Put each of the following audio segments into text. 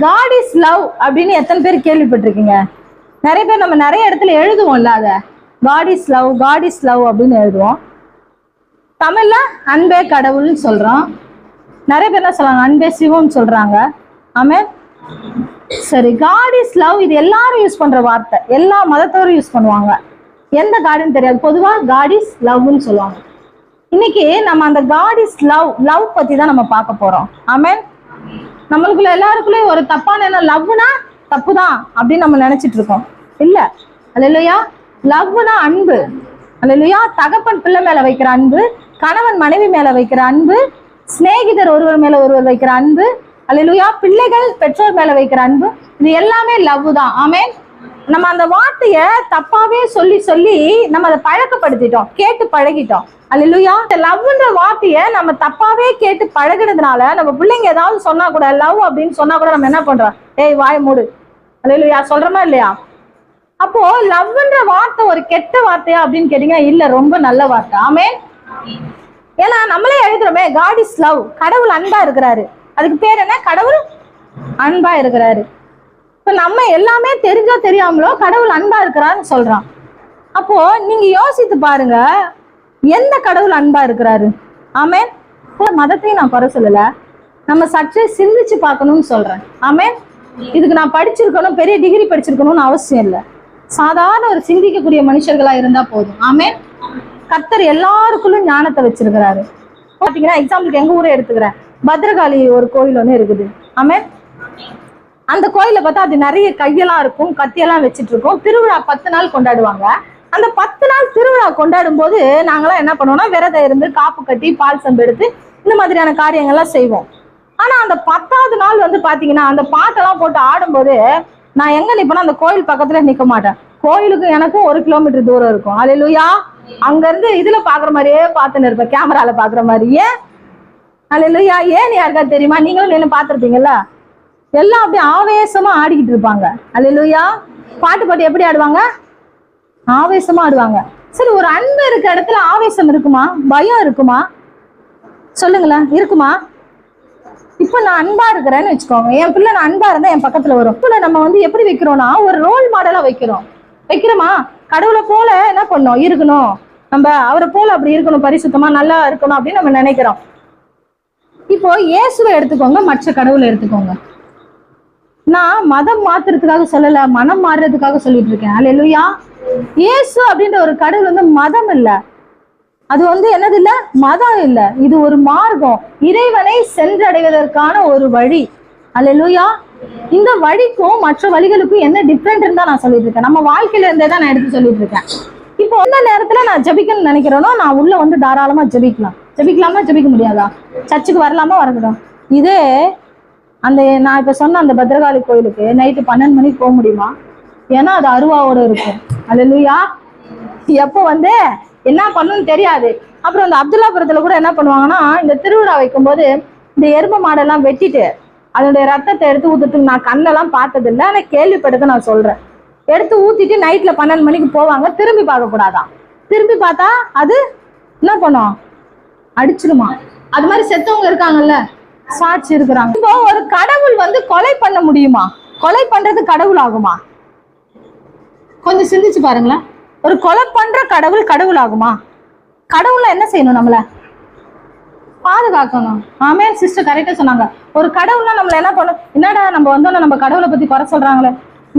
God is love அப்படின்னு எத்தனை பேர் கேள்விப்பட்டிருக்கீங்க? நிறைய பேர் நம்ம நிறைய இடத்துல எழுதுவோம்ல, அத God is love, God is love அப்படின்னு எழுதுவோம். தமிழ்ல அன்பே கடவுள்னு சொல்றோம். நிறைய பேர் என்ன சொல்றாங்க, அன்பே சிவம் சொல்றாங்க. ஆமே. சரி, காட் இஸ் லவ் இது எல்லாரும் யூஸ் பண்ற வார்த்தை, எல்லா மதத்தோரும் யூஸ் பண்ணுவாங்க. எந்த காடுன்னு தெரியாது, பொதுவா காட் இஸ் லவ்னு சொல்லுவாங்க. இன்னைக்கு நம்ம அந்த காட் இஸ் லவ், லவ் பத்தி தான் நம்ம பார்க்க போறோம். ஆமென். நம்மளுக்குள்ள எல்லாருக்குள்ளயும் ஒரு தப்பான எண்ணம், லவ்னா தப்புதான் அப்படின்னு நம்ம நினைச்சிட்டு இருக்கோம். இல்ல, அல்லேலூயா. லவ்னா அன்பு. அல்லேலூயா. தகப்பன் பிள்ளை மேல வைக்கிற அன்பு, கணவன் மனைவி மேல வைக்கிற அன்பு, சிநேகிதர் ஒருவர் மேல ஒருவர் வைக்கிற அன்பு, அல்லேலூயா, பிள்ளைகள் பெற்றோர் மேல வைக்கிற அன்பு, இது எல்லாமே லவ் தான். ஆமென். நம்ம அந்த வார்த்தைய தப்பாவே சொல்லி சொல்லி நம்ம அதை பழக்கப்படுத்திட்டோம், கேட்டு பழகிட்டோம். அல்லேலூயா. இந்த லவ்ன்ற வார்த்தைய நம்ம தப்பாவே கேட்டு பழகினதுனால நம்ம பிள்ளைங்க ஏதாவது சொன்னா கூட, லவ் அப்படின்னு சொன்னா கூட நம்ம என்ன பண்றோம், ஏய் வாய் மூடு, அல்லேலூயா சொல்றோமா இல்லையா? அப்போ லவ்ன்ற வார்த்தை ஒரு கெட்ட வார்த்தையா அப்படின்னு கேட்டீங்கன்னா இல்ல, ரொம்ப நல்ல வார்த்தை. ஆமென். ஏன்னா நம்மளே எழுதுறோமே, காட் இஸ் லவ், கடவுள் அன்பா இருக்கிறாரு. அதுக்கு பேர் என்ன? கடவுள் அன்பா இருக்கிறாரு. இப்ப நம்ம எல்லாமே தெரிஞ்சோ தெரியாமலோ கடவுள் அன்பா இருக்கிறாருன்னு சொல்றான். அப்போ நீங்க யோசித்து பாருங்க, எந்த கடவுள் அன்பா இருக்கிறாரு? ஆமென். மதத்தையும் நான் குறை சொல்லல, நம்ம சற்றே சிந்திச்சு பார்க்கணும்னு சொல்றேன். ஆமென். இதுக்கு நான் படிச்சிருக்கணும், பெரிய டிகிரி படிச்சிருக்கணும்னு அவசியம் இல்லை. சாதாரண ஒரு சிந்திக்கக்கூடிய மனுஷர்களா இருந்தா போதும். ஆமென். கர்த்தர் எல்லாருக்குள்ளும் ஞானத்தை வச்சிருக்கிறாரு. பாத்தீங்கன்னா எக்ஸாம்பிளுக்கு எங்க ஊரை எடுத்துக்கிறேன், பத்ரகாளி ஒரு கோயில் ஒண்ணு இருக்குது. ஆமென். அந்த கோயில பார்த்தா அது நிறைய கையெல்லாம் இருக்கும், கத்தியெல்லாம் வச்சுட்டு இருக்கும். திருவிழா 10 நாள் கொண்டாடுவாங்க. அந்த 10 நாள் திருவிழா கொண்டாடும் போது நாங்களாம் என்ன பண்ணுவோம்னா, விரதம் இருந்து காப்பு கட்டி பால் சம்பு எடுத்து இந்த மாதிரியான காரியங்கள்லாம் செய்வோம். ஆனா அந்த 10வது நாள் வந்து பாத்தீங்கன்னா அந்த பாட்டெல்லாம் போட்டு ஆடும்போது நான் எங்க நிப்பேன்னா அந்த கோயில் பக்கத்துல நிக்க மாட்டேன். கோயிலுக்கு எனக்கும் 1 கிலோமீட்டர் தூரம் இருக்கும். அல்லேலூயா. அங்க இருந்து இதுல பாக்குற மாதிரியே பார்த்துன்னு இருப்பேன், கேமரால பாக்குற மாதிரியே. அல்லேலூயா. ஏன் யாருக்கா தெரியுமா? நீங்களும் என்ன பார்த்திருப்பீங்கல்ல, எல்லாம் அப்படியே ஆவேசமா ஆடிக்கிட்டு இருப்பாங்க. அல்லேலூயா. பாட்டு எப்படி ஆடுவாங்க? ஆவேசமா ஆடுவாங்க. சரி, ஒரு அன்பு இருக்க இடத்துல ஆவேசம் இருக்குமா? பயம் இருக்குமா? சொல்லுங்களேன், இருக்குமா? இப்ப நான் அன்பா இருக்கிறேன்னு வச்சுக்கோங்க, என் பிள்ளை நான் அன்பா இருந்தா என் பக்கத்துல வரும். பிள்ளை நம்ம வந்து எப்படி வைக்கிறோம்னா ஒரு ரோல் மாடலா வைக்கிறோமா? கடவுளை போல என்ன பண்ணோம், இருக்கணும், நம்ம அவரை போல அப்படி இருக்கணும், பரிசுத்தமா நல்லா இருக்கணும் அப்படின்னு நம்ம நினைக்கிறோம். இப்போ இயேசுவை எடுத்துக்கோங்க, மற்ற கடவுளை எடுத்துக்கோங்க. நான் மதம் மாத்துறதுக்காக சொல்லல, மனம் மாறுறதுக்காக சொல்லிட்டு இருக்கேன். அல்லேலூயா. இயேசு அப்படின்ற ஒரு கடவுள் வந்து மதம் இல்ல, அது வந்து என்னது இல்ல, மதம் இல்ல, இது ஒரு மார்க்கம், இறைவனை சென்றடைவதற்கான ஒரு வழி. அல்லேலூயா. இந்த வழிக்கும் மற்ற வழிகளுக்கும் என்ன டிஃப்ரெண்ட் தான் நான் சொல்லிட்டு இருக்கேன். நம்ம வாழ்க்கையில இருந்தே தான் நான் எடுத்து சொல்லிட்டு இருக்கேன். இப்போ எந்த நேரத்துல நான் ஜெபிக்கணும்னு நினைக்கிறேனோ நான் உள்ள வந்து தாராளமா ஜெபிக்கலாமா? ஜெபிக்க முடியாதா? சர்ச்சுக்கு வரலாமா? வரக்கூடாது. இதே அந்த நான் இப்ப சொன்ன அந்த பத்ரகாளி கோயிலுக்கு நைட்டு 12 மணிக்கு போக முடியுமா? ஏன்னா அது அருவாவோட இருக்கும். அல்லேலூயா. எப்போ வந்து என்ன பண்ணணும்னு தெரியாது. அப்புறம் இந்த அப்துல்லாபுரத்துல கூட என்ன பண்ணுவாங்கன்னா, இந்த திருவிழா வைக்கும் போது இந்த எருமை மாடெல்லாம் வெட்டிட்டு அதனுடைய ரத்தத்தை எடுத்து ஊத்துட்டு, நான் கண்ணெல்லாம் பார்த்தது இல்லை, ஆனா கேள்விப்பட்டதை நான் சொல்றேன். எடுத்து ஊத்திட்டு நைட்ல 12 மணிக்கு போவாங்க. திரும்பி பார்க்க கூடாதான். திரும்பி பார்த்தா அது என்ன பண்ணும், அடிச்சிருமா. அது மாதிரி செத்தவங்க இருக்காங்கல்ல, சாட்சி இருக்கிறாங்க. இப்போ ஒரு கடவுள் வந்து கொலை பண்ண முடியுமா? கொலை பண்றது கடவுள் ஆகுமா? கொஞ்சம் சிந்திச்சு பாருங்களேன். ஒரு கொலை பண்ற கடவுள் ஆகுமா? கடவுள்ல என்ன செய்யணும்? நம்மள பாதுகாக்கணும். ஆமென். சிஸ்டர் கரெக்டா சொன்னாங்க. ஒரு கடவுள்னா நம்மள என்ன பண்ணும்? என்னடா நம்ம வந்தோம்னா நம்ம கடவுளை பத்தி குறை சொல்றாங்களே.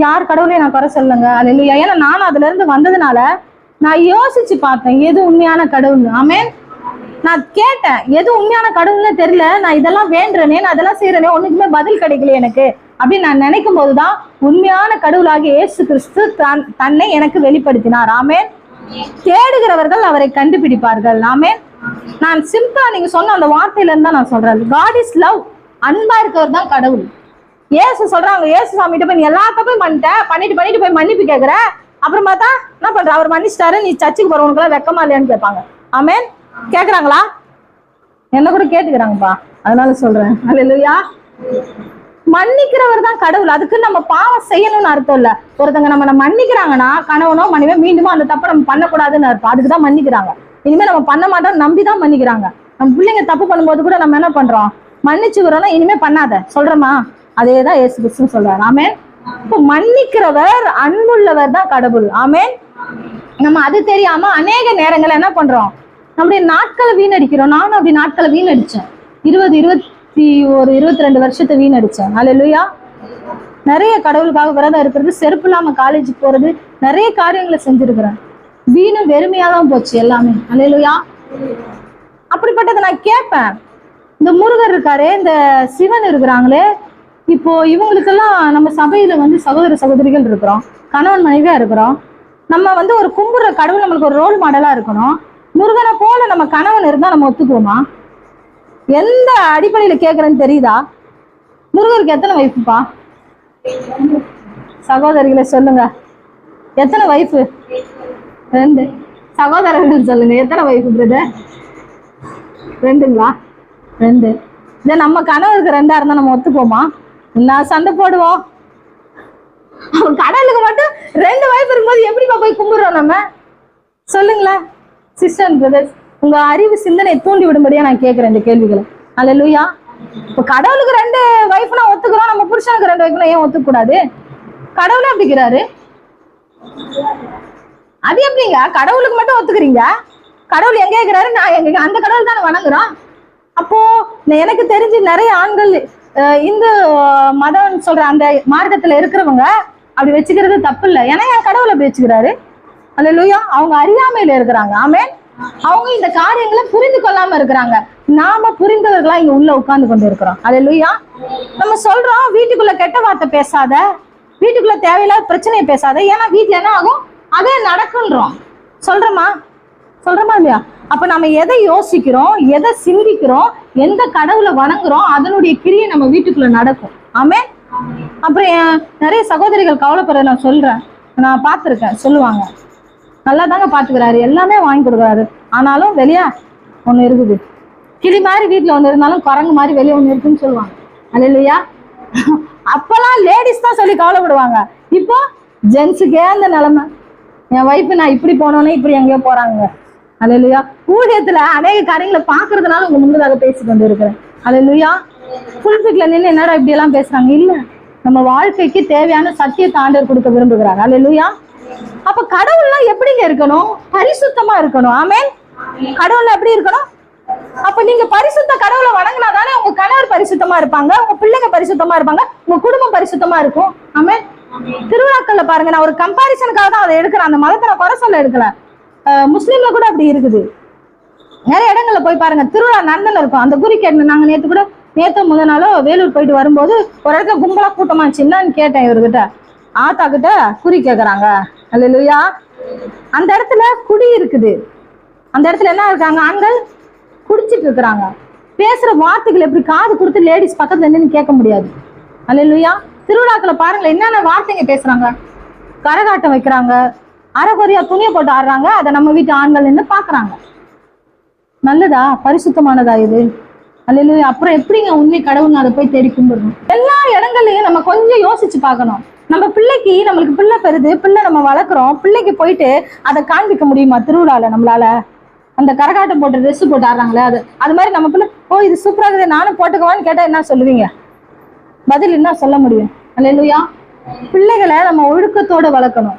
யார் கடவுளையும் நான் குறை சொல்லுங்க. அல்லேலூயா. ஏன்னா நானும் அதுல இருந்து வந்ததுனால நான் யோசிச்சு பார்த்தேன் எது உண்மையான கடவுள். ஆமென். நான் கேட்டேன் எது உண்மையான கடவுள்னு தெரியல, நான் இதெல்லாம் வேண்டுறேனே, நான் அதெல்லாம் செய்யறேனே, ஒண்ணுக்குமே பதில் கிடைக்கல எனக்கு அப்படின்னு நான் நினைக்கும் போதுதான் உண்மையான கடவுளாகிய இயேசு கிறிஸ்து தன்னை எனக்கு வெளிப்படுத்தினார். ஆமென். தேடுகிறவர்கள் அவரை கண்டுபிடிப்பார்கள். ஆமென். நான் சிம்பிளா நீங்க சொன்ன அந்த வார்த்தையில இருந்தா நான் சொல்றேன், காட் இஸ் லவ், அன்பா இருக்கவர் தான் கடவுள். இயேசு சொல்றாங்க, இயேசு சாமிகிட்ட போய் நீ எல்லா தப்பையும் பண்ணிட்டு போய் மன்னிப்பு கேட்கிற, அப்புறம் பார்த்தா என்ன பண்ற, அவர் மன்னிச்சிட்டாரு, நீ சர்ச்சுக்கு போறவனுக்கு எல்லாம் வெக்கமா இல்லையான்னு கேட்பாங்க. ஆமென். கேக்குறாங்களா? என்ன கூட கேட்டுக்கிறாங்கப்பா, அதனால சொல்றேன். அல்லேலூயா. மன்னிக்கிறவர் தான் கடவுள். அதுக்கு நம்ம பாவம் செய்யணும்னு அர்த்தம் இல்ல. ஒருத்தங்க நம்ம மன்னிக்கிறாங்கன்னா கணவனோ மனைவியோ மீண்டுமா அந்த தப்பை நம்ம பண்ணக்கூடாதுன்னு அர்த்தம். அதுக்குதான் மன்னிக்கிறாங்க. இனிமே நம்ம பண்ண மாட்டோம் நம்பிதான் மன்னிக்கிறாங்க. நம்ம பிள்ளைங்க தப்பு பண்ணும்போது கூட நம்ம என்ன பண்றோம், மன்னிச்சு வரோம்னா இனிமே பண்ணாத சொல்றோமா? அதேதான் இயேசு கிறிஸ்து சொல்றாரு. ஆமென். இப்போ மன்னிக்கிறவர் அன்புள்ளவர் தான் கடவுள். ஆமென். நம்ம அது தெரியாம அநேக நேரங்கள் என்ன பண்றோம், நம்முடைய நாட்களை வீணடிக்கிறோம். நானும் அப்படி நாட்களை வீணடிச்சேன். 22 வருஷத்தை வீணடிச்சேன். அல்லேலூயா. நிறைய கடவுளுக்காக விரதம் இருக்கிறது, செருப்பு இல்லாம காலேஜுக்கு போறது, நிறைய காரியங்களை செஞ்சிருக்கிறேன். வீணும் வெறுமையாதான் போச்சு எல்லாமே. அல்லேலூயா. அப்படிப்பட்டதை நான் கேட்பேன். இந்த முருகர் இருக்காரு, இந்த சிவன் இருக்கிறாங்களே, இப்போ இவங்களுக்கெல்லாம் நம்ம சபையில சகோதர சகோதரிகள் இருக்கிறோம், கணவன் மனைவியா இருக்கிறோம். நம்ம ஒரு கும்பிடுற கடவுள் நம்மளுக்கு ஒரு ரோல் மாடலா இருக்கணும். முருகனை போல நம்ம கணவன் இருந்தா நம்ம ஒத்துக்குவோமா? எந்த அடிப்படையில கேட்கறேன்னு தெரியுதா? முருகருக்கு எத்தனை வைஃபுப்பா? சகோதரிகளை சொல்லுங்க, எத்தனை வைஃபு? 2. சகோதரர்கள் சொல்லுங்க, எத்தனை வைஃபு பிரதர்? 2ங்களா? 2. இதை நம்ம கணவருக்கு 2 இருந்தா நம்ம ஒத்துப்போமா? நான் சண்டை போடுவோம். கடவுளுக்கு மட்டும் 2 வைஃப் இருக்கும்போது எப்படிப்பா போய் கும்பிடுறோம் நம்ம? சொல்லுங்களேன் சிஸ்டர் பிரதர்ஸ், உங்க அறிவு சிந்தனை தூண்டி விடும்படியா நான் கேட்கிறேன் இந்த கேள்விகளை. அல்லேலூயா. இப்ப கடவுளுக்கு 2 வைஃப்னா ஒத்துக்கிறோம், நம்ம புருஷனுக்கு 2 வைஃப்னா ஏன் ஒத்துக்க கூடாது? கடவுளே அப்படிங்கிறாரு. அது எப்படிங்க கடவுளுக்கு மட்டும் ஒத்துக்கிறீங்க? கடவுள் எங்க இருக்கிறாரு, நான் எங்க, அந்த கடவுள் தானே வணங்குறோம். அப்போ எனக்கு தெரிஞ்சு நிறைய ஆண்கள் இந்து மதம் சொல்ற அந்த மார்க்கத்துல இருக்கிறவங்க அப்படி வச்சுக்கிறது தப்பு இல்லை. ஏன்னா என் கடவுள் அப்படி வச்சுக்கிறாரு. அல்லேலூயா. அவங்க அறியாமையில இருக்கிறாங்க. ஆமென். அவங்க இந்த காரியங்களை புரிந்து கொள்ளாம இருக்கிறாங்க. நாம புரிந்தவர்களா இங்க உள்ள உட்கார்ந்து கொண்டு இருக்கிறோம். அல்லேலூயா. நம்ம சொல்றோம் வீட்டுக்குள்ள கெட்ட வார்த்தை பேசாத, வீட்டுக்குள்ள தேவையில்லாத பிரச்சனையை பேசாத, ஏன்னா வீட்டுல என்ன ஆகும் அதே நடக்குன்றோம். சொல்றோமா இல்லையா? அப்ப நம்ம எதை யோசிக்கிறோம், எதை சிந்திக்கிறோம், எந்த கடவுளை வணங்குறோம், அதனுடைய கிரியை நம்ம வீட்டுக்குள்ள நடக்கும். ஆமென். அப்புறம் நிறைய சகோதரிகள் கவலைப்படுற நான் சொல்றேன், நான் பார்த்துருக்கேன். சொல்லுவாங்க, நல்லா தாங்க பாத்துக்கிறாரு, எல்லாமே வாங்கி கொடுக்குறாரு, ஆனாலும் வெளியே ஒண்ணு இருக்குது, கிளி மாதிரி வீட்டுல ஒண்ணு இருந்தாலும் குரங்கு மாதிரி வெளியே ஒண்ணு இருக்குன்னு சொல்லுவாங்க. அல்லேலூயா. அப்பெல்லாம் லேடிஸ் தான் சொல்லி கவலைப்படுவாங்க. இப்போ ஜென்ஸுக்கே அந்த நிலைமை. என் வைஃப் நான் இப்படி போனோன்னே இப்படி எங்கேயோ போறாங்க. அல்லேலூயா. ஊழியத்துல அநேக காரியங்களை பாக்குறதுனால உங்க முன்னதாக பேசி கொண்டு இருக்கிறேன். அல்லேலூயா. புல்பிட்ல நின்று என்னடா இப்படி எல்லாம் பேசுறாங்க? இல்ல, நம்ம வாழ்க்கைக்கு தேவையான சத்தியத்தை ஆண்டவர் கொடுக்க விரும்புகிறார். அல்லேலூயா. அப்ப கடவுள்லாம் எப்படிங்க இருக்கணும்? பரிசுத்தமா இருக்கணும். ஆமென். கடவுள் எப்படி இருக்கணும்? அப்ப நீங்க பரிசுத்த கடவுளை வணங்கினாதானே உங்க கணவர் பரிசுத்தமா இருப்பாங்க, உங்க பிள்ளைங்க பரிசுத்தமா இருப்பாங்க, உங்க குடும்பம் பரிசுத்தமா இருக்கும். ஆமென். திருவிழாக்கள்ல பாருங்க, நான் ஒரு கம்பாரிசனுக்காக தான் அதை எடுக்கிறேன், அந்த மதத்தை நான் குறை சொல்ல எடுக்கல. முஸ்லீம்ல கூட அப்படி இருக்குது. நிறைய இடங்கள்ல போய் பாருங்க, திருவிழா நடந்துன்னு இருக்கும். அந்த குறிக்கேட்டு நாங்க நேத்து முதல் நாளோ வேலூர் போயிட்டு வரும்போது ஒரு இடத்துல கும்பலா கூட்டமா என்னன்னு கேட்டேன் இவர்கிட்ட, ஆத்தா கிட்ட குறி கேக்குறாங்க. அல்லேலூயா. அந்த இடத்துல குடி இருக்குது. அந்த இடத்துல என்ன இருக்காங்க, ஆண்கள் குடிச்சிட்டு இருக்கிறாங்க. பேசுற வார்த்தைகள் எப்படி காது கொடுத்து லேடிஸ் பக்கத்துல நின்று கேட்க முடியாது. அல்லேலூயா. திருவிழாக்களை பாருங்களேன், என்னென்ன வார்த்தைங்க பேசுறாங்க. கரகாட்டம் வைக்கிறாங்க, அரைக்குறையா துணியை போட்டு ஆடுறாங்க, அதை நம்ம வீட்டு ஆண்கள் நின்று பாக்குறாங்க. நல்லதா? பரிசுத்தமானதா இது? அல்லேலூயா. அப்புறம் எப்படிங்க உண்மை கடவுள் அதை போய் தேடி கும்பிடணும்? எல்லா இடங்கள்லயும் நம்ம கொஞ்சம் யோசிச்சு பார்க்கணும். நம்ம பிள்ளைக்கு, நம்மளுக்கு பிள்ளை பெறுது, பிள்ளை நம்ம வளர்க்குறோம், பிள்ளைக்கு போயிட்டு அதை காண்பிக்க முடியுமா திருவிழால? நம்மளால அந்த கரகாட்டம் போட்டு ட்ரெஸ் போட்டு ஆடுறாங்களே, அது மாதிரி நம்ம பிள்ளை ஓ இது சூப்பரா இருக்குது நானும் போட்டுக்குவான்னு கேட்டா என்ன சொல்லுவீங்க? பதில் என்ன சொல்ல முடியும்? அல்லேலூயா. பிள்ளைகளை நம்ம ஒழுக்கத்தோட வளர்க்கணும்.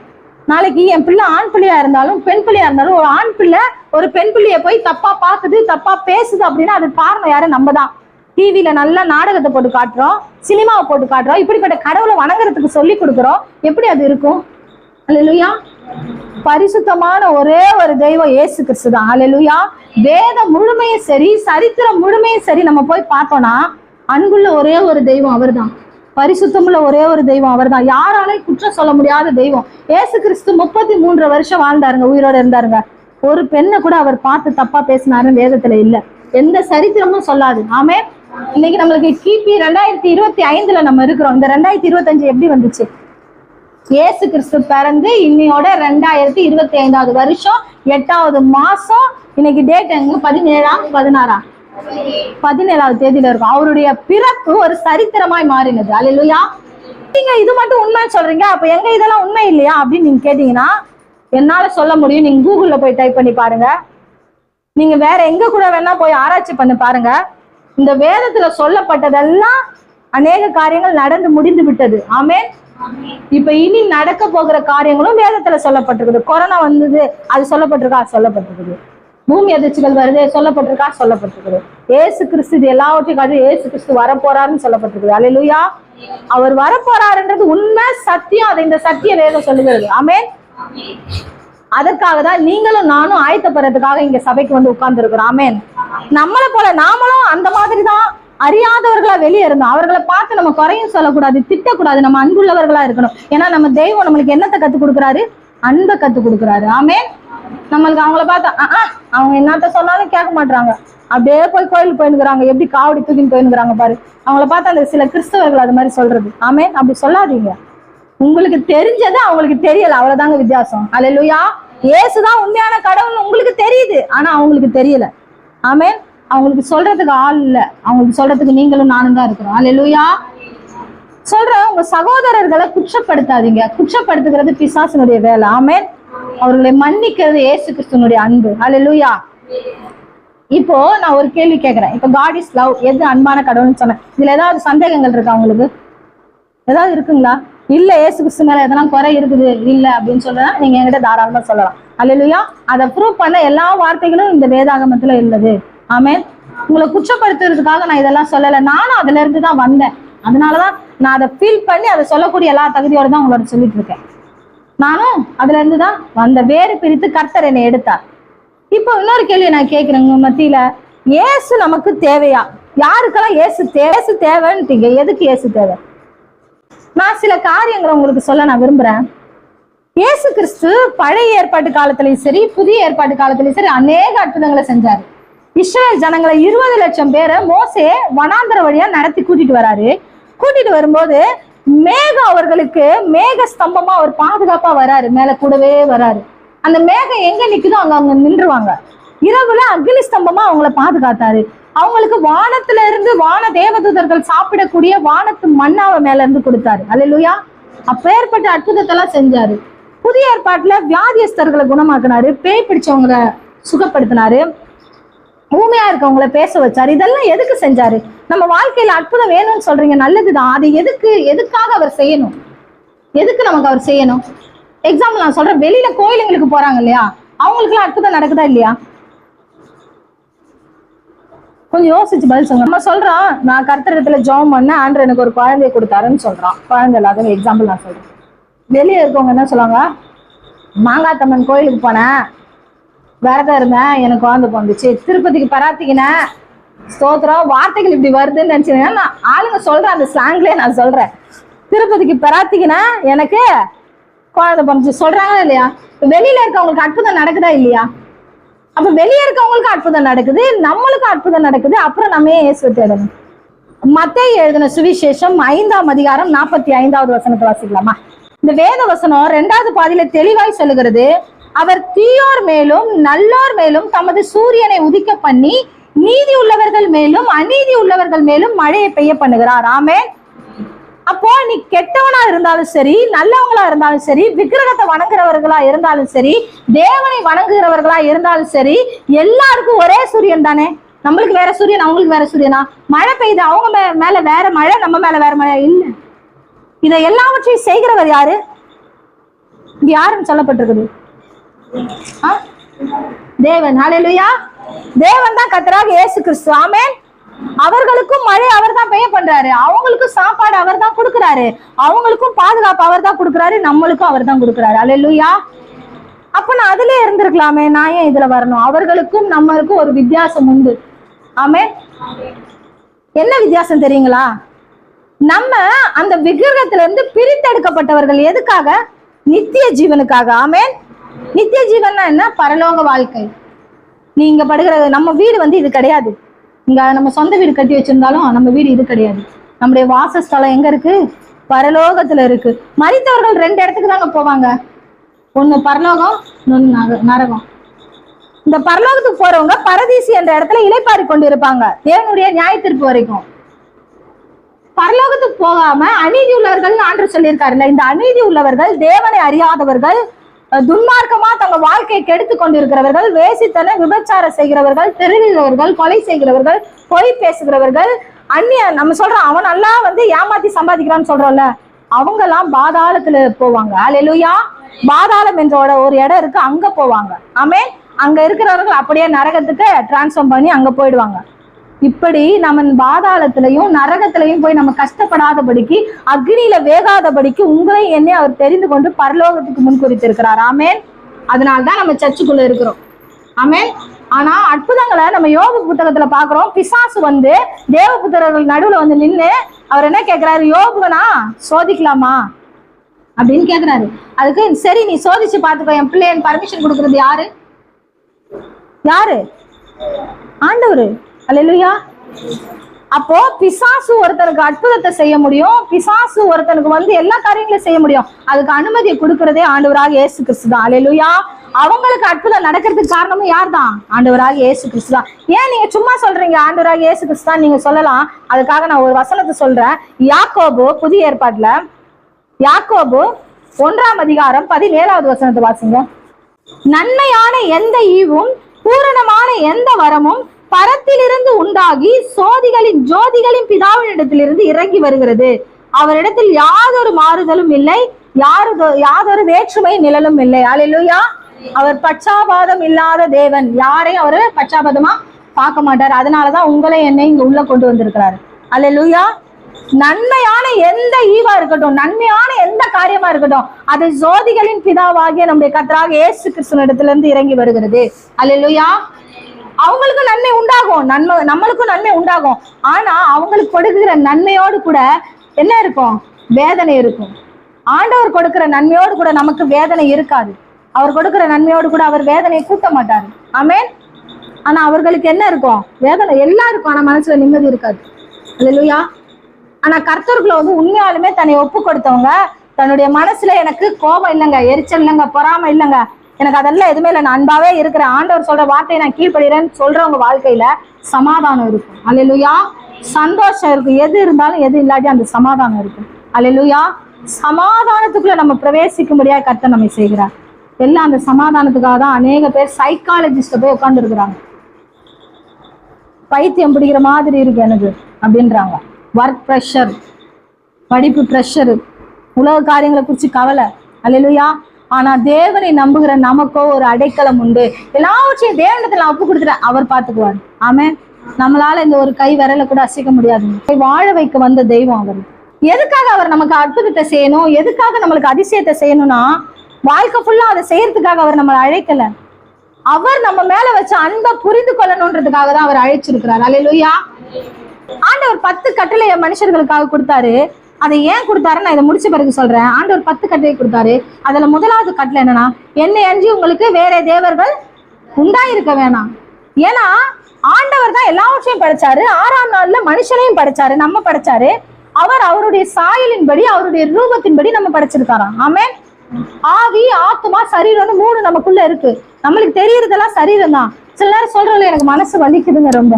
நாளைக்கு என் பிள்ளை ஆண் பிள்ளையா இருந்தாலும் பெண் பிள்ளையா இருந்தாலும், ஒரு ஆண் பிள்ளை ஒரு பெண் பிள்ளைய போய் தப்பா பாக்குது, தப்பா பேசுது அப்படின்னா அது காரணம் யாரு? நம்ம தான். டிவியில நல்லா நாடகத்தை போட்டு காட்டுறோம், சினிமாவை போட்டு காட்டுறோம், இப்படிப்பட்ட கடவுளை வணங்குறதுக்கு சொல்லி கொடுக்குறோம். எப்படி அது இருக்கும்? அல்லேலூயா. பரிசுத்தமான ஒரே ஒரு தெய்வம் இயேசு கிறிஸ்து தான். அல்லேலூயா. வேதம் முழுமையும் சரி, சரித்திரம் முழுமையும் சரி நம்ம போய் பார்த்தோம்னா அன்புள்ள ஒரே ஒரு தெய்வம் அவர் தான். பரிசுத்தமுள்ள ஒரே ஒரு தெய்வம் அவர் தான். யாராலையும் குற்றம் சொல்ல முடியாத தெய்வம். இயேசு கிறிஸ்து 33 வருஷம் வாழ்ந்தாருங்க, உயிரோட இருந்தாருங்க. ஒரு பெண்ணை கூட அவர் பார்த்து தப்பா பேசினாருன்னு வேதத்துல இல்ல, எந்த சரித்திரமும் சொல்லாது. ஆமே. இன்னைக்கு நம்மளுக்கு கிபி 2025 நம்ம இருக்கிறோம். இந்த 2025 எப்படி வந்துச்சு? இயேசு கிறிஸ்து பிறந்து இன்னையோட 2025 வருஷம் 8வது மாசம். இன்னைக்கு டேட் எங்க? 17ஆம் 16ஆம் தேதியில இருக்கும். அவருடைய பிறப்பு ஒரு சரித்திரமாய் மாறினது. அல்லேலூயா. நீங்க இது மட்டும் உண்மைன்னு சொல்றீங்க, அப்ப எங்க இதெல்லாம் உண்மை இல்லையா அப்படின்னு நீங்க கேட்டீங்கன்னா என்னால சொல்ல முடியும். நீங்க கூகுள்ல போய் டைப் பண்ணி பாருங்க, நீங்க வேற எங்க கூட வேணா போய் ஆராய்ச்சி பண்ணி பாருங்க. இந்த வேதத்துல சொல்லப்பட்டதெல்லாம் அநேக காரியங்கள் நடந்து முடிந்து விட்டது. ஆமென். இப்ப இனி நடக்க போகிற காரியங்களும் வேதத்துல சொல்லப்பட்டிருக்குது. கொரோனா வந்தது, அது சொல்லப்பட்டிருக்கா? சொல்லப்பட்டிருக்குது. பூமி அதிர்ச்சிகள் வருது, சொல்லப்பட்டிருக்கா? சொல்லப்பட்டிருக்குது. ஏசு கிறிஸ்து இது எல்லாவற்றையும் காட்டி ஏசு கிறிஸ்து வரப்போறாருன்னு சொல்லப்பட்டிருக்குது. அல்லேலூயா. அவர் வரப்போறாருன்றது உண்மை, சத்தியம். அதை இந்த சத்திய வேதம் சொல்லுகிறது. ஆமென். அதற்காக தான் நீங்களும் நானும் ஆயத்தப்படுறதுக்காக இங்க சபைக்கு வந்து உட்கார்ந்து இருக்கிறோம். ஆமென். நம்மளை போல நாமளும் அந்த மாதிரிதான் அறியாதவர்களா வெளியே இருந்தோம். அவர்களை பார்த்து நம்ம குறையும் சொல்லக்கூடாது, திட்டக்கூடாது. நம்ம அன்புள்ளவர்களா இருக்கணும். ஏன்னா நம்ம தெய்வம் நம்மளுக்கு என்னத்தை கத்துக் கொடுக்குறாரு? அன்பை கத்துக் கொடுக்குறாரு. ஆமென். நம்மளுக்கு அவங்கள பார்த்தா அவங்க என்னத்த சொன்னாலும் கேட்க மாட்டாங்க. அப்படியே போய் கோயிலுக்கு போயினுக்குறாங்க. எப்படி காவடி தூக்கின்னு போயினுக்குறாங்க பாரு. அவங்கள பார்த்து அந்த சில கிறிஸ்தவர்கள் அது மாதிரி சொல்றது. ஆமென். அப்படி சொல்லாதீங்க. உங்களுக்கு தெரிஞ்சது அவங்களுக்கு தெரியல, அவ்வளவுதாங்க வித்தியாசம். அல்லேலூயா. இயேசுதான் உண்மையான கடவுள் உங்களுக்கு தெரியுது, ஆனா அவங்களுக்கு தெரியல. ஆமென். அவங்களுக்கு சொல்றதுக்கு ஆள் இல்ல. அவங்களுக்கு சொல்றதுக்கு நீங்களும் நானும் தான் இருக்கிறோம். அல்லேலூயா. சொல்றேன், உங்க சகோதரர்களை குற்றப்படுத்தாதீங்க. குற்றப்படுத்துகிறது பிசாசினுடைய வேலை. ஆமென். அவர்களை மன்னிக்கிறது இயேசு கிறிஸ்துவனுடைய அன்பு. அல்லேலூயா. இப்போ நான் ஒரு கேள்வி கேட்கிறேன். இப்போ காட் இஸ் லவ், எது அன்பான கடவுள்னு சொன்னேன். இதுல ஏதாவது சந்தேகங்கள் இருக்கா உங்களுக்கு? ஏதாவது இருக்குங்களா? இல்ல இயேசு கிறிஸ்து மேல எதெல்லாம் குறை இருக்குது இல்ல அப்படின்னு சொல்றா நீங்க என்கிட்ட தாராளமா சொல்லலாம். அல்லேலூயா. அதை ப்ரூவ் பண்ண எல்லா வார்த்தைகளும் இந்த வேதாகமத்துல உள்ளது. ஆமென். உங்களை குற்றப்படுத்துறதுக்காக நான் இதெல்லாம் சொல்லலை. நானும் அதுல இருந்து தான் வந்தேன். அதனாலதான் நான் அதை ஃபீல் பண்ணி அதை சொல்லக்கூடிய எல்லா தகுதியோட தான் உங்களோட சொல்லிட்டு இருக்கேன். நானும் அதுல இருந்து தான் வந்த. வேறு பிரித்து கர்த்தர் என்னை எடுத்தார். இப்போ இன்னொரு கேள்வி நான் கேட்கிறேன் உங்க மத்தியில, இயேசு நமக்கு தேவையா? யாருக்கெல்லாம் இயேசு தேவைன்னுட்டீங்க? எதுக்கு இயேசு தேவை? நான் சில காரியங்களை உங்களுக்கு சொல்ல நான் விரும்புறேன். இயேசு கிறிஸ்து பழைய ஏற்பாட்டு காலத்திலையும் சரி, புதிய ஏற்பாட்டு காலத்திலையும் சரி அநேக அற்புதங்களை செஞ்சாரு. இஸ்ரவேல் ஜனங்களை 20 லட்சம் பேரை மோசே வனாந்தர வழியா நடத்தி கூட்டிட்டு வராரு. கூட்டிட்டு வரும்போது மேகம் அவர்களுக்கு மேக ஸ்தம்பமா அவர் பாதுகாப்பா வராரு. மேல கூடவே வராரு. அந்த மேகம் எங்க நிக்குதோ அவங்க நின்றுவாங்க. இரவுல அக்னி ஸ்தம்பமா அவங்கள பாதுகாத்தாரு. அவங்களுக்கு வானத்துல இருந்து வான தேவதூதர்கள் சாப்பிடக்கூடிய வானத்து மண்ணாவை மேல இருந்து கொடுத்தாரு. அல்லேலூயா. அப்பேற்பட்ட அற்புதத்தை எல்லாம் செஞ்சாரு. புதிய ஏற்பாட்டுல வியாதியஸ்தர்களை குணமாக்குனாரு. பேய் பிடிச்சவங்களை சுகப்படுத்தினாரு. ஊமையா இருக்கவங்களை பேச வச்சாரு. இதெல்லாம் எதுக்கு செஞ்சாரு? நம்ம வாழ்க்கையில அற்புதம் வேணும்னு சொல்றீங்க, நல்லதுதான். அது எதுக்காக அவர் செய்யணும்? எதுக்கு நமக்கு அவர் செய்யணும்? எக்ஸாம்பிள் நான் சொல்றேன். வெளியில கோயிலுங்களுக்கு போறாங்க இல்லையா, அவங்களுக்கு எல்லாம் அற்புதம் நடக்குதா இல்லையா? கொஞ்சம் யோசிச்சு பதில் சொல்லுங்க. நம்ம சொல்றோம், நான் கர்த்தரிடத்துல ஜெபம் பண்ண ஆண்டவர் எனக்கு ஒரு குழந்தைய கொடுத்தாருன்னு சொல்றான். குழந்தை இல்லாத எக்ஸாம்பிள் நான் சொல்றேன். வெளியே இருக்கவங்க என்ன சொல்லுவாங்க? மாங்காத்தம்மன் கோயிலுக்கு போனேன், விரதம் இருந்தேன், எனக்கு குழந்தை போந்துச்சு. திருப்பதிக்கு பராத்திக்கினேன், ஸ்தோத்திரம். வார்த்தைகள் இப்படி வருதுன்னு நினைச்சீங்கன்னா நான் ஆளுங்க சொல்றேன், அந்த ஸ்லாங்லயே நான் சொல்றேன். திருப்பதிக்கு பராத்திக்கினேன், எனக்கு குழந்தை போந்துச்சு சொல்றாங்களா இல்லையா? வெளியில இருக்கவங்களுக்கு அற்புதம் நடக்குதா இல்லையா? அப்ப வெளியே இருக்கவங்களுக்கு அற்புதம் நடக்குது, நம்மளுக்கும் அற்புதம் நடக்குது. அப்புறம் நம்ம ஏன் இயேசுவை தேடணும்? மத்தேயு எழுதின சுவிசேஷம் 5ஆம் அதிகாரம் 45வது வசனத்தை வாசிக்கலாமா? இந்த வேத வசனம் 2வது பாதியில தெளிவாய் சொல்லுகிறது, அவர் தீயோர் மேலும் நல்லோர் மேலும் தமது சூரியனை உதிக்க பண்ணி நீதி உள்ளவர்கள் மேலும் அநீதி உள்ளவர்கள் மேலும் மழையை பெய்ய பண்ணுகிறார். ஆமென். அப்போ நீ கெட்டவனா இருந்தாலும் சரி, நல்லவங்களா இருந்தாலும் சரி, விக்கிரகத்தை வணங்குறவர்களா இருந்தாலும் சரி, தேவனை வணங்குகிறவர்களா இருந்தாலும் சரி, எல்லாருக்கும் ஒரே சூரியன் தானே. நம்மளுக்கு வேற சூரியன், அவங்களுக்கு வேற சூரியனா? மழை பெய்யுது, அவங்க மேல வேற மழை, நம்ம மேல வேற மழை இல்ல. இதை எல்லாவற்றையும் செய்கிறவர் யாரு? இங்க யாருன்னு சொல்லப்பட்டிருக்குது? தேவன். ஹல்லேலூயா. தேவன் தான் கர்த்தராகிய இயேசு கிறிஸ்து. ஆமென். அவர்களுக்கும் மழை அவர் தான் பெய்ய பண்றாரு, அவங்களுக்கும் சாப்பாடு அவர் தான் கொடுக்கிறாரு, அவங்களுக்கும் பாதுகாப்பு அவர் தான் கொடுக்கிறாரு, நம்மளுக்கும் அவர் தான் கொடுக்கிறாரு. அல்லேலூயா. அப்ப நான் அதுல இருந்திருக்கலாமே, நான் ஏன் இதுல வரணும்? அவர்களுக்கும் நம்மளுக்கும் ஒரு வித்தியாசம் உண்டு. ஆமென். என்ன வித்தியாசம் தெரியுங்களா? நம்ம அந்த விக்கிரகத்துல இருந்து பிரித்தெடுக்கப்பட்டவர்கள். எதுக்காக? நித்திய ஜீவனுக்காக. ஆமென். நித்திய ஜீவன்னா என்ன? பரலோக வாழ்க்கை. நீங்க படுகிற நம்ம வீடு இது கிடையாது. இங்க நம்ம சொந்த வீடு கட்டி வச்சிருந்தாலும் நம்ம வீடு இது கிடையாது. நம்முடைய வாசஸ்தலம் எங்க இருக்கு? பரலோகத்துல இருக்கு. மரித்தவர்கள் 2 இடத்துக்கு தாங்க போவாங்க. ஒண்ணு பரலோகம், இன்னொன்னு நரகம். இந்த பரலோகத்துக்கு போறவங்க பரதீசி என்ற இடத்துல இளைப்பாரி கொண்டு இருப்பாங்க தேவனுடைய நியாயத்தீர்ப்பு வரைக்கும். பரலோகத்துக்கு போகாம அநீதி உள்ளவர்கள் ஆண்டவர் சொல்லியிருக்காருல்ல, இந்த அநீதி உள்ளவர்கள், தேவனை அறியாதவர்கள், துன்மார்க்கமா தங்க வாழ்க்கையை கெடுத்து கொண்டிருக்கிறவர்கள், வேசித்தன விபச்சாரம் செய்கிறவர்கள், திருடுகிறவர்கள், கொலை செய்கிறவர்கள், பொய் பேசுகிறவர்கள், அந்நிய நம்ம சொல்றோம் அவன் நல்லா வந்து ஏமாத்தி சம்பாதிக்கிறான்னு சொல்றோம்ல, அவங்க எல்லாம் பாதாளத்துல போவாங்க. அல்லேலூயா. பாதாளம் என்ற ஒரு இடம் இருக்கு, அங்க போவாங்க. ஆமென். அங்க இருக்கிறவர்கள் அப்படியே நரகத்துக்கு டிரான்ஸ்ஃபார்ம் பண்ணி அங்க போயிடுவாங்க. இப்படி நம்ம பாதாளத்திலையும் நரகத்திலையும் போய் நம்ம கஷ்டப்படாதபடிக்கு, அக்னியில வேகாதபடிக்கு உங்களை என்னை அவர் தெரிந்து கொண்டு பரலோகத்துக்கு முன் குறித்திருக்கிறார். ஆமென். அதனால்தான் நம்ம சர்ச்சுக்குள்ள இருக்கிறோம். ஆமென். ஆனா அற்புதங்களை நம்ம யோபு புத்தகத்துல பாக்குறோம். பிசாசு வந்து தேவபுத்திரர்கள் நடுவுல வந்து நின்று அவர் என்ன கேட்கிறாரு, யோபுனா சோதிக்கலாமா அப்படின்னு கேக்குறாரு. அதுக்கு சரி நீ சோதிச்சு பாத்துக்கோ, என் பிள்ளையன் பர்மிஷன் கொடுக்கறது யாரு? யாரு? ஆண்டவரு. அல்லேலூயா. அப்போ பிசாசு ஒருத்தனுக்கு அற்புதத்தை செய்ய முடியும், பிசாசு ஒருத்தனுக்கு வந்து எல்லா காரியங்களையும் செய்ய முடியும். அதுக்கு அனுமதியை கொடுக்கறதே ஆண்டவராக இயேசு கிறிஸ்து தான். அல்லேலூயா. அவங்களுக்கு அற்புதம் நடக்கிறதுக்கு காரணமும் யார் தான்? ஆண்டவராக இயேசு கிறிஸ்து தான். ஏன் நீங்க சும்மா சொல்றீங்க ஆண்டவராக இயேசு கிறிஸ்து தான் நீங்க சொல்லலாம். அதுக்காக நான் ஒரு வசனத்தை சொல்றேன். யாக்கோபு, புதிய ஏற்பாட்டுல யாக்கோபு 1ஆம் அதிகாரம் 17வது வசனத்தை வாசிங்க. நன்மையான எந்த ஈவும் பூரணமான எந்த வரமும் பரத்திலிருந்து உண்டாகி ஜோதிகளின் பிதாவினிடத்திலிருந்து இறங்கி வருகிறது. அவரிடத்தில் யாதொரு மாறுதலும் இல்லை, யாதொரு வேற்றுமை நிழலும் இல்லை. அல்லேலூயா. அவர் பட்சாபாதம் இல்லாத தேவன். யாரையும் அவரு பட்சாபாதமா பார்க்க மாட்டார். அதனாலதான் உங்களை என்னை இங்க உள்ள கொண்டு வந்திருக்கிறாரு. அல்லேலூயா. நன்மையான எந்த ஈவா இருக்கட்டும், நன்மையான எந்த காரியமா இருக்கட்டும், அது ஜோதிகளின் பிதாவாகிய நம்முடைய கர்த்தராகிய இயேசு கிறிஸ்துவினிடத்திலிருந்து இறங்கி வருகிறது. அல்லேலூயா. அவங்களுக்கும் நன்மை உண்டாகும், நம்மளுக்கும் நன்மை உண்டாகும். ஆனா அவங்களுக்கு கொடுக்கிற நன்மையோடு கூட என்ன இருக்கும்? வேதனை இருக்கும். ஆண்டவர் கொடுக்கிற நன்மையோடு கூட நமக்கு வேதனை இருக்காது. அவர் கொடுக்கிற நன்மையோடு கூட அவர் வேதனையை கூட்ட மாட்டாரு. ஆமென். ஆனா அவர்களுக்கு என்ன இருக்கும்? வேதனை எல்லாம் இருக்கும், ஆனா மனசுல நிம்மதி இருக்காது. அல்லேலூயா. ஆனா கர்த்தருக்குள்ள வந்து உண்மையாலுமே தன்னை ஒப்பு கொடுத்தவங்க, தன்னுடைய மனசுல எனக்கு கோபம் இல்லைங்க, எரிச்சல் இல்லைங்க, பொறாமை இல்லைங்க, எனக்கு அதெல்லாம் எதுவுமே இல்லை, நான் அன்பாவே இருக்கிறேன், ஆண்டவர் சொல்ற வார்த்தையை நான் கீழ்படுகிறேன்னு சொல்றவங்க வாழ்க்கையில சமாதானம் இருக்கும். அல்லேலூயா. சந்தோஷம் இருக்கும். எது இருந்தாலும் எது இல்லாட்டி அந்த சமாதானம் இருக்கும். அல்லேலூயா. சமாதானத்துக்குள்ள நம்ம பிரவேசிக்கும்படியா கர்த்தர் நம்மை செய்கிறார். எல்லாம் அந்த சமாதானத்துக்காக தான் அநேக பேர் சைக்காலஜிஸ்ட போய் உட்கார்ந்து இருக்கிறாங்க. பைத்தியம் பிடிக்கிற மாதிரி இருக்கு எனக்கு அப்படின்றாங்க. ஒர்க் ப்ரெஷர், படிப்பு ப்ரெஷரு, உலக காரியங்களை குறித்து கவலை. அல்லேலூயா. ஆனா தேவனை நம்புகிற நமக்கோ ஒரு அடைக்கலம் உண்டு. எல்லாவற்றையும் தேவனிடத்துல நான் ஒப்பு கொடுத்துட்டேன், அவர் பார்த்துக்குவார். ஆமென். நம்மளால இந்த ஒரு கை விரல கூட அசைக்க முடியாதுங்க. வாழ வைக்க வந்த தெய்வம் அவர். எதுக்காக அவர் நமக்கு அற்புதத்தை செய்யணும், எதுக்காக நம்மளுக்கு அதிசயத்தை செய்யணும்னா, வாழ்க்கை ஃபுல்லா அதை செய்யறதுக்காக அவர் நம்மளை அழைக்கல. அவர் நம்ம மேல வச்ச அன்பை புரிந்து கொள்ளணும்ன்றதுக்காக தான் அவர் அழைச்சிருக்கிறார். அல்லேலூயா. ஆண்டவர் 10 கட்டளையை மனுஷர்களுக்காக கொடுத்தாரு. அதை ஏன் கொடுத்தாரு நான் இதை முடிச்ச பிறகு சொல்றேன். ஆண்டவர் 10 கட்டளை கொடுத்தாரு. அதுல முதலாவது கட்டளை என்னன்னா, என்னை அஞ்சி உங்களுக்கு வேற தேவர்கள் உண்டாயிருக்க வேணாம். ஏன்னா ஆண்டவர் தான் எல்லாவற்றையும் படைச்சாரு. 6ஆம் நாள்ல மனுஷனையும் படைச்சாரு, நம்ம படைச்சாரு. அவர் அவருடைய சாயலின்படி, அவருடைய ரூபத்தின்படி நம்ம படைச்சிருக்காராம். ஆமென். ஆவி, ஆத்மா, சரீரம்னு 3 நமக்குள்ள இருக்கு. நம்மளுக்கு தெரியறதெல்லாம் சரீரம் தான். சில நேரம் சொல்றதுல எனக்கு மனசு வலிக்குதுங்க, ரொம்ப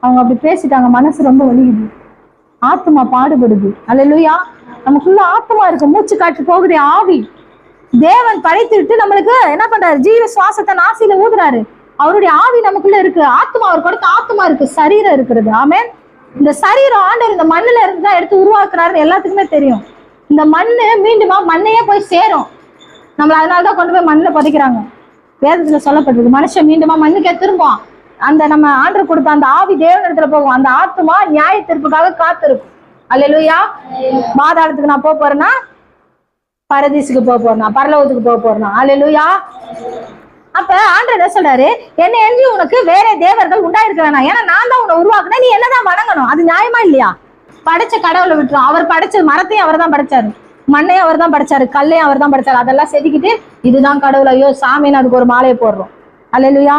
அவங்க அப்படி பேசிட்டாங்க, மனசு ரொம்ப வலிக்குது, ஆத்மா பாடுபடுது. அல்லேலூயா. நமக்குள்ள ஆத்மா இருக்கு, மூச்சு காற்று போகுது, ஆவி. தேவன் படைத்துட்டு நம்மளுக்கு என்ன பண்றாரு? ஜீவ சுவாசத்தை நாசியில ஊதுறாரு. அவருடைய ஆவி நமக்குள்ள இருக்கு. ஆத்மா அவர் கொடுத்த ஆத்மா இருக்கு, சரீரம் இருக்கிறது. ஆமென். இந்த சரீரம் ஆண்டவர் இந்த மண்ணுல இருந்து தான் எடுத்து உருவாக்குறாருன்னு எல்லாத்துக்குமே தெரியும். இந்த மண்ணு மீண்டுமா மண்ணையே போய் சேரும். நம்மள அதனாலதான் கொண்டு போய் மண்ணில் புதைக்கிறாங்க. வேதத்துல சொல்லப்பட்டிருக்கு, மனுஷன் மீண்டுமா மண்ணுக்கே திரும்பும். அந்த நம்ம ஆண்டவர் கொடுத்த அந்த ஆவி தேவனிடத்துல போகும். அந்த ஆத்மா நியாய தீர்ப்புக்காக காத்திருக்கும். அல்லேலூயா. பாதாளத்துக்கு நான் போக போறேன்னா, பரதீசுக்கு போக போறேன்னா, பரலோகத்துக்கு போக போறேன்னா. அல்லேலூயா. அப்ப ஆண்டவர் என்ன சொல்றாரு? என்னை அஞ்சி உனக்கு வேற தேவர்கள் உண்டாயிருக்க வேணாம். ஏன்னா நான் தான் உன்னை உருவாக்குனேன், நீ என்னதான் வணங்கணும். அது நியாயமா இல்லையா? படைச்ச கடவுளை விட்டுரும். அவர் படைச்ச மரத்தையும் அவர் தான் படைச்சாரு, மண்ணையும் அவர் தான் படைச்சாரு, கல்லையும் அவர் தான் படைச்சாரு. அதெல்லாம் செதுக்கிட்டு இதுதான் கடவுள், ஐயோ சாமின்னு அதுக்கு ஒரு மாலையை போடுறோம். அல்லேலூயா.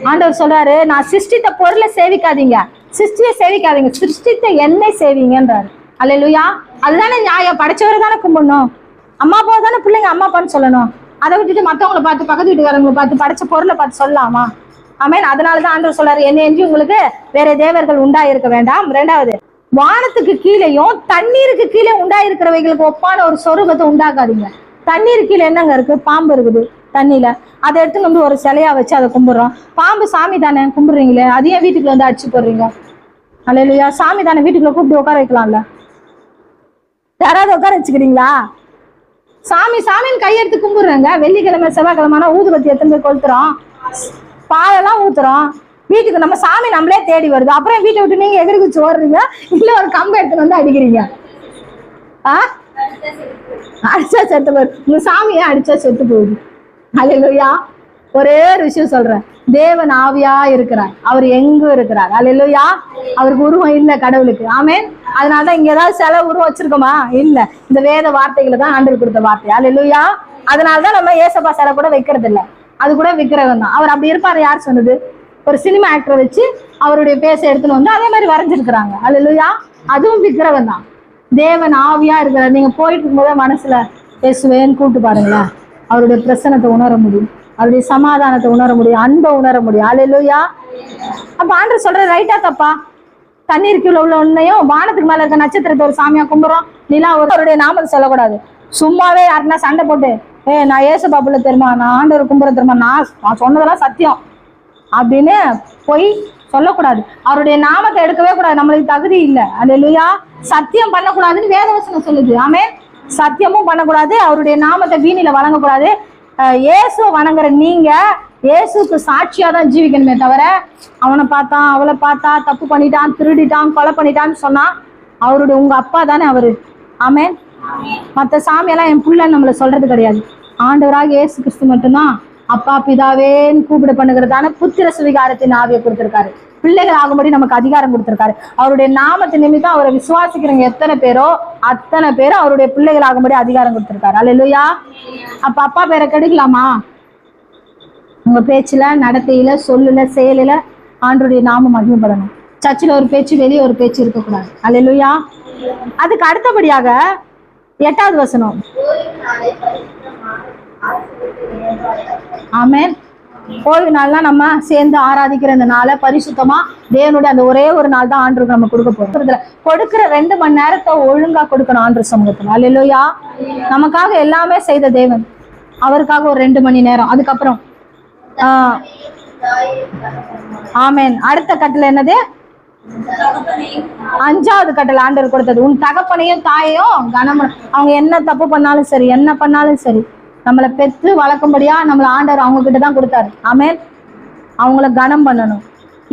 ஆண்டவர் சொல்றாரு, நான் சிருஷ்டித்த பொருளை சேவிக்காதீங்க, சிருஷ்டியை சேவிக்காதீங்க, சிருஷ்டித்த என்னை சேவிங்கன்றாரு. அல்லேலூயா. அதுதானே நியாயம். படைச்சவரை தானே கும்பிடணும். அம்மா அப்பா தானே பிள்ளைங்க அம்மா அப்பான்னு சொல்லணும். அதை விட்டுட்டு மற்றவங்களை பார்த்து, பக்கத்து வீட்டுக்காரங்களை பார்த்து, படைச்ச பொருளை பார்த்து சொல்லலாமா? ஆமென். அதனாலதான் ஆண்டவர் சொல்றாரு, என்னை அஞ்சி உங்களுக்கு வேற தேவர்கள் உண்டாயிருக்க வேண்டாம். 2வது, வானத்துக்கு கீழேயும் தண்ணீருக்கு கீழே உண்டாயிருக்கிறவைகளுக்கு ஒப்பான ஒரு சொரூபத்தை உண்டாக்காதீங்க. தண்ணீர் கீழே என்னங்க இருக்கு? பாம்பு இருக்குது தண்ணியில. அதை எடுத்து வந்து ஒரு சிலையா வச்சு அதை கும்பிடுறோம். பாம்பு சாமி தானே, கும்பிடுறீங்களே, அதையே வீட்டுக்குள்ள வந்து அடிச்சு போடுறீங்க. அல்லேலூயா. சாமி தானே, வீட்டுக்குள்ள கூப்பிட்டு உட்கார வைக்கலாம்ல. யாராவது உட்கார வச்சுக்கிறீங்களா? சாமி சாமின்னு கையெடுத்து கும்பிடுறாங்க. வெள்ளிக்கிழமை செவ்வாய்க்கிழமைனா ஊதுபத்தி எத்தனை பேர் கொளுத்துறோம், பாலெல்லாம் ஊத்துறோம். வீட்டுக்கு நம்ம சாமி நம்மளே தேடி வருது. அப்புறம் வீட்டை விட்டு நீங்க எகிரி குச்சி ஓடுறீங்க, இல்ல ஒரு கம்பை எடுத்துன்னு வந்து அடிக்கிறீங்க. அடிச்சா செத்து போகுது. உங்க சாமியை அடிச்சா செத்து போகுது. அல்லேலூயா. ஒரே ஒரு விஷயம் சொல்றேன், தேவன் ஆவியா இருக்கிறார், அவர் எங்கும் இருக்கிறார். அல்லேலூயா. அவருக்கு உருவம் இல்லை கடவுளுக்கு. ஆமென். அதனாலதான் இங்க ஏதாவது சில உருவம் வச்சிருக்கோமா? இல்ல. இந்த வேத வார்த்தைகளை தான் ஆண்டவர் கொடுத்த வார்த்தை. அல்லேலூயா. அதனாலதான் நம்ம ஏசப்பா சிலை கூட வைக்கிறது இல்லை, அது கூட விக்கிரகம் தான். அவர் அப்படி இருப்பாரு யார் சொன்னது? ஒரு சினிமா ஆக்டரை வச்சு அவருடைய பேச எடுத்துன்னு வந்து அதே மாதிரி வரைஞ்சிருக்கிறாங்க. அல்லேலூயா. அதுவும் விக்கிரகம் தான். தேவன் ஆவியா இருக்கிறார். நீங்க போயிட்டு இருக்கும்போது மனசுல பேசுவேன்னு கூப்பிட்டு பாருங்களேன், அவருடைய பிரசனத்தை உணர முடியும், அவருடைய சமாதானத்தை உணர முடியும், அன்பை உணர முடியும். அல்லேலூயா. அப்ப ஆண்டவர் சொல்ற ரைட்டா தப்பா? தண்ணீருக்குள்ள உள்ள ஒன்னையும் வானத்துக்கு மேல இருக்க நட்சத்திரத்தை ஒரு சாமியா கும்பிடுறோம், நிலா ஒரு அவருடைய நாமத்தை சொல்லக்கூடாது. சும்மாவே யாருன்னா சண்டை போட்டு நான் ஏசு பாப்புல தெரியுமா, நான் ஆண்டவர் கும்பிட தெரியுமா, நான் சொன்னதெல்லாம் சத்தியம் அப்படின்னு போய் சொல்லக்கூடாது. அவருடைய நாமத்தை எடுக்கவே கூடாது, நம்மளுக்கு தகுதி இல்லை. அல்லேலூயா. சத்தியம் பண்ணக்கூடாதுன்னு வேதவசனம் சொல்லுது. ஆமென். சத்தியமும் பண்ணக்கூடாது, அவருடைய நாமத்தை வீணில வழங்கக்கூடாது. இயேசு வணங்குற நீங்க இயேசுக்கு சாட்சியா தான் ஜீவிக்கணுமே தவிர, அவனை பார்த்தா அவளை பார்த்தா தப்பு பண்ணிட்டான், திருடிட்டான், கொலை பண்ணிட்டான்னு சொன்னா அவருடைய உங்க அப்பா தானே அவரு. ஆமென். மற்ற சாமியெல்லாம் என் புள்ளன்னு நம்மள சொல்றது கிடையாது. ஆண்டவராக இயேசு கிறிஸ்து மட்டும்தான் அப்பா பிதாவேன்னு கூப்பிட பண்ணுகிறதான புத்திர சுவிகாரத்தின் ஆவியை கொடுத்திருக்காரு. பிள்ளைகள் ஆகும்படி நமக்கு அதிகாரம் கொடுத்திருக்காரு. அவருடைய நாமத்தை நிமித்தம் அவரை விசுவாசிக்கிறவங்க எத்தனை பேரோ அத்தனை பேரும் அவருடைய பிள்ளைகள் ஆகும்படி அதிகாரம் கொடுத்திருக்காரு. அல்லேலூயா. அப்ப அப்பா பேரை கெடுக்கலாமா? உங்க பேச்சுல, நடத்தையில, சொல்லுல, செயலில ஆண்டவருடைய நாமம் மகிமைப்படணும். சர்ச்சில் ஒரு பேச்சு, வெளியே ஒரு பேச்சு இருக்கக்கூடாது. அல்லேலூயா. அதுக்கு அடுத்தபடியாக 8வது வசனம். ஆமென். ஓய்வு நாள்லாம் நம்ம சேர்ந்து ஆராதிக்கிற இந்த நாளை பரிசுத்தமா தேவனுடைய அந்த ஒரே ஒரு நாள் தான் ஆண்டவருக்கு நம்ம கொடுக்க போறோம். கொடுக்கிற 2 மணி நேரத்தை ஒழுங்கா கொடுக்கணும் ஆண்டவர் சமூகத்துல. அல்லேலூயா. நமக்காக எல்லாமே செய்த தேவன், அவருக்காக ஒரு 2 மணி நேரம். அதுக்கப்புறம் ஆமென். அடுத்த கட்டளை என்னது? 5வது கட்டளை ஆண்டவர் கொடுத்தது, உன் தகப்பனையும் தாயையும் கனம். அவங்க என்ன தப்பு பண்ணாலும் சரி, என்ன பண்ணாலும் சரி, நம்மளை பெற்று வளர்க்கும்படியா நம்மளை ஆண்டவர் அவங்க கிட்ட தான் கொடுத்தாரு. ஆமென். அவங்கள கனம் பண்ணணும்.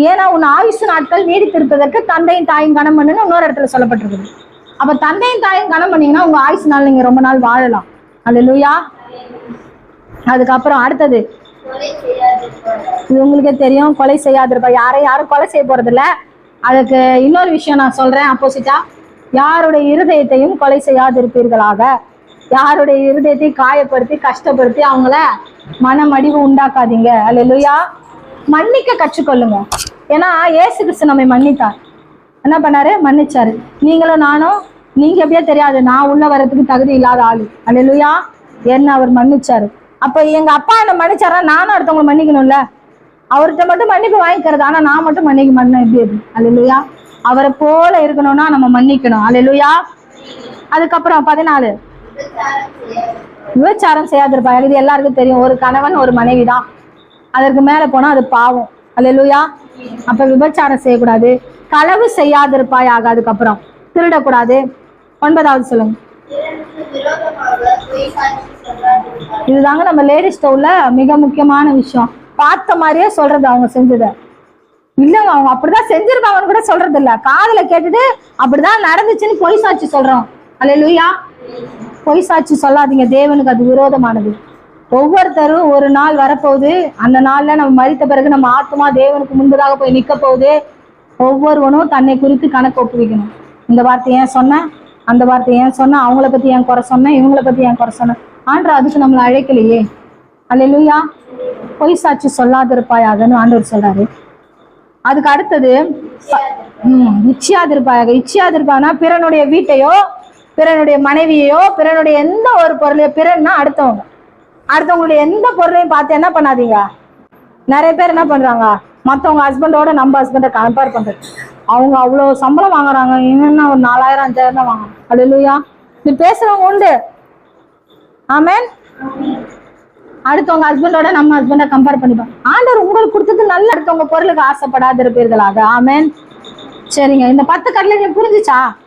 ஏன்னா உன் ஆயுசு நாட்கள் நீடித்திருப்பதற்கு தந்தையும் தாயும் கனம் பண்ணணும் இன்னொரு இடத்துல சொல்லப்பட்டிருக்குது. அப்ப தந்தையும் தாயும் கனம் பண்ணீங்கன்னா உங்க ஆயுசு நாள் நீங்க ரொம்ப நாள் வாழலாம். அல்லேலூயா. அதுக்கப்புறம் அடுத்தது, இது உங்களுக்கே தெரியும், கொலை செய்யாதிருப்பா. யாரும் கொலை செய்ய போறது இல்ல. அதுக்கு இன்னொரு விஷயம் நான் சொல்றேன் ஆப்போசிட்டா, யாருடைய இருதயத்தையும் கொலை செய்யாதிருப்பீர்களாக. யாருடைய இருதயத்தையும் காயப்படுத்தி கஷ்டப்படுத்தி அவங்கள மனமடிவு உண்டாக்காதீங்க. அல்லேலூயா. மன்னிக்க கற்றுக்கொள்ளுங்க. ஏன்னா இயேசு கிறிஸ்து நம்மை மன்னித்தார். என்ன பண்ணாரு? மன்னிச்சாரு. நீங்களும் நானும், நீங்க எப்படியா தெரியாது, நான் உள்ள வர்றதுக்கு தகுதி இல்லாத ஆளு. அல்லேலூயா. என்ன அவர் மன்னிச்சாரு. அப்ப எங்க அப்பா என்ன மன்னிச்சாரா, நானும் அடுத்தவங்களை மன்னிக்கணும்ல. அவர்கிட்ட மட்டும் மன்னிப்பு வாங்கிக்கிறது, ஆனா நான் மட்டும் மன்னிக்க மாட்டேன். எப்படி அது? அல்லேலூயா. அவரை போல இருக்கணும்னா நம்ம மன்னிக்கணும். அல்லேலூயா. அதுக்கப்புறம் 14, விபச்சாரம் செய்யாதிருப்பாய். இது எல்லாருக்கும் தெரியும், ஒரு கணவன் ஒரு மனைவி தான். அதற்கு மேல போனா அது பாவம். அல்லேலூயா. அப்ப விபச்சாரம் செய்யக்கூடாது. களவு செய்யாதிருப்பாயாக. அதுக்கப்புறம் திருடக்கூடாது. 9வது சொல்லுங்க. இதுதாங்க நம்ம லேடிஸ் உள்ள மிக முக்கியமான விஷயம். பார்த்த மாதிரியே சொல்றது, அவங்க செஞ்சத இல்லங்க, அவங்க அப்படிதான் செஞ்சிருக்காங்கன்னு கூட சொல்றது இல்ல. காதுல கேட்டுட்டு அப்படிதான் நடந்துச்சுன்னு பொய் சாட்சி சொல்றோம். அல்லேலூயா. பொய் சாட்சி சொல்லாதீங்க, தேவனுக்கு அது விரோதமானது. ஒவ்வொருத்தரும் ஒரு நாள் வரப்போகுது, அந்த நாள்ல நம்ம மரித்த பிறகு நம்ம ஆத்மா தேவனுக்கு முன்பதாக போய் நிக்க போகுது. ஒவ்வொருவனும் தன்னை குறித்து கணக்கு ஒப்புவிக்கணும். இந்த வார்த்தை ஏன் சொன்னேன், அந்த வார்த்தை ஏன் சொன்னேன், அவங்கள பத்தி ஏன் குறை சொன்னேன், இவங்களை பத்தி ஏன் குறை சொன்னேன். ஆண்டவர் அதுக்கு நம்மளை அழைக்கலையே. அல்லேலூயா. பொய் சாட்சி சொல்லாதிருப்பாயாகன்னு ஆண்டவர் சொல்றாரு. அதுக்கு அடுத்தது இச்சியாதிருப்பாயாக. இச்சியாதிருப்பானா பிறனுடைய வீட்டையோ, பிறனுடைய மனைவியையோ, பிறனுடைய எந்த ஒரு பொருளையோ, பிறன்னா அடுத்தவங்களுடைய எந்த பொருளையும் பார்த்து என்ன பண்ணாதீங்க. நிறைய பேர் என்ன பண்றாங்க, மற்றவங்க ஹஸ்பண்டோட நம்ம ஹஸ்பண்டை கம்பேர் பண்றது. அவங்க அவ்வளவு சம்பளம் வாங்குறாங்க, என்னன்னா ஒரு 4000 5000 தான் வாங்குறாங்க. அல்லேலூயா. இது பேசுறவங்க உண்டு. ஆமென். அடுத்தவங்க ஹஸ்பண்டோட நம்ம ஹஸ்பண்டை கம்பேர் பண்ணிப்போம். ஆண்டவர் உங்களுக்கு கொடுத்தது நல்ல, அடுத்தவங்க பொருளுக்கு ஆசைப்படாது இருப்பீர்களாக. ஆமென். சரிங்க, இந்த 10 கட்டளையும் புரிஞ்சுச்சா?